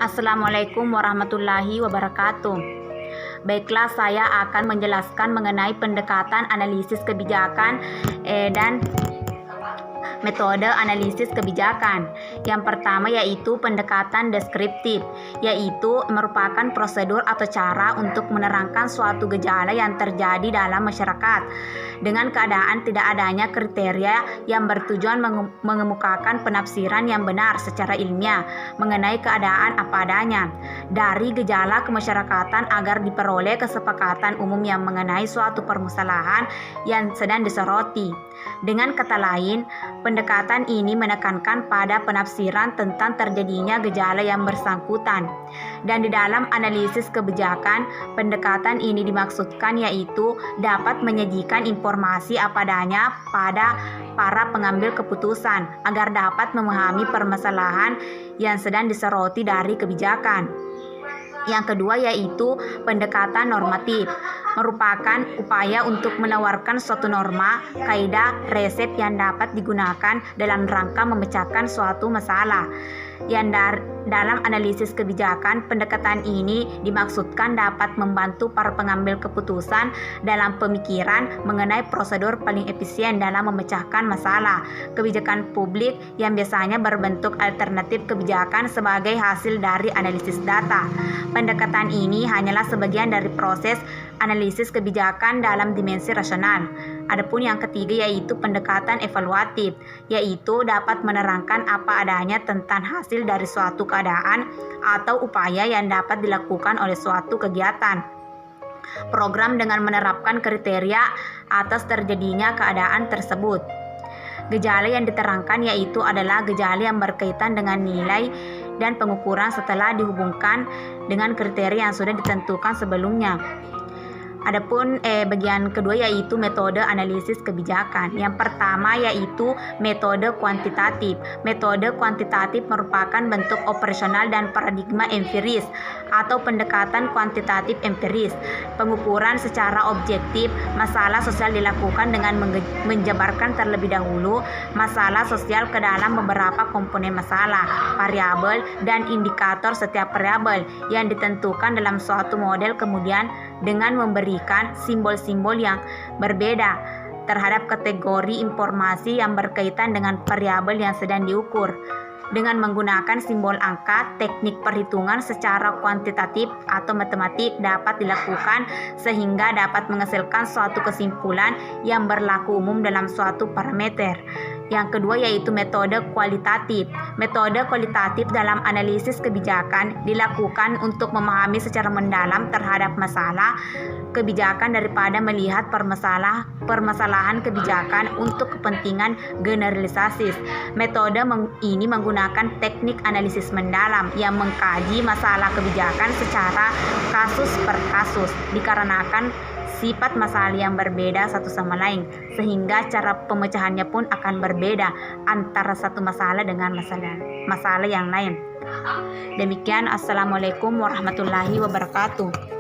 Assalamualaikum warahmatullahi wabarakatuh. Baiklah, saya akan menjelaskan mengenai pendekatan analisis kebijakan dan metode analisis kebijakan. Yang pertama yaitu pendekatan deskriptif, yaitu merupakan prosedur atau cara untuk menerangkan suatu gejala yang terjadi dalam masyarakat dengan keadaan tidak adanya kriteria yang bertujuan mengemukakan penafsiran yang benar secara ilmiah mengenai keadaan apa adanya dari gejala kemasyarakatan agar diperoleh kesepakatan umum yang mengenai suatu permasalahan yang sedang disoroti. Dengan kata lain, pendekatan ini menekankan pada penafsiran tentang terjadinya gejala yang bersangkutan. Dan di dalam analisis kebijakan, pendekatan ini dimaksudkan yaitu dapat menyajikan informasi apa adanya pada para pengambil keputusan agar dapat memahami permasalahan yang sedang disoroti dari kebijakan. Yang kedua yaitu pendekatan normatif, merupakan upaya untuk menawarkan suatu norma, kaidah, resep yang dapat digunakan dalam rangka memecahkan suatu masalah. Dalam analisis kebijakan, pendekatan ini dimaksudkan dapat membantu para pengambil keputusan dalam pemikiran mengenai prosedur paling efisien dalam memecahkan masalah kebijakan publik yang biasanya berbentuk alternatif kebijakan sebagai hasil dari analisis data. Pendekatan ini hanyalah sebagian dari proses analisis kebijakan dalam dimensi rasional. Adapun yang ketiga yaitu pendekatan evaluatif, yaitu dapat menerangkan apa adanya tentang hasil dari suatu keadaan atau upaya yang dapat dilakukan oleh suatu kegiatan program dengan menerapkan kriteria atas terjadinya keadaan tersebut. Gejala yang diterangkan yaitu adalah gejala yang berkaitan dengan nilai dan pengukuran setelah dihubungkan dengan kriteria yang sudah ditentukan sebelumnya. Adapun bagian kedua yaitu metode analisis kebijakan. Yang pertama yaitu metode kuantitatif. Metode kuantitatif merupakan bentuk operasional dan paradigma empiris atau pendekatan kuantitatif empiris. Pengukuran secara objektif masalah sosial dilakukan dengan menjabarkan terlebih dahulu masalah sosial ke dalam beberapa komponen masalah, variabel, dan indikator setiap variabel yang ditentukan dalam suatu model, kemudian dengan memberikan simbol-simbol yang berbeda terhadap kategori informasi yang berkaitan dengan variabel yang sedang diukur. Dengan menggunakan simbol angka, teknik perhitungan secara kuantitatif atau matematik dapat dilakukan sehingga dapat menghasilkan suatu kesimpulan yang berlaku umum dalam suatu parameter. Yang kedua yaitu metode kualitatif. Metode kualitatif dalam analisis kebijakan dilakukan untuk memahami secara mendalam terhadap masalah kebijakan daripada melihat permasalahan kebijakan untuk kepentingan generalisasi. Metode ini menggunakan teknik analisis mendalam yang mengkaji masalah kebijakan secara kasus per kasus dikarenakan sifat masalah yang berbeda satu sama lain, sehingga cara pemecahannya pun akan berbeda antara satu masalah dengan masalah yang lain. Demikian, assalamualaikum warahmatullahi wabarakatuh.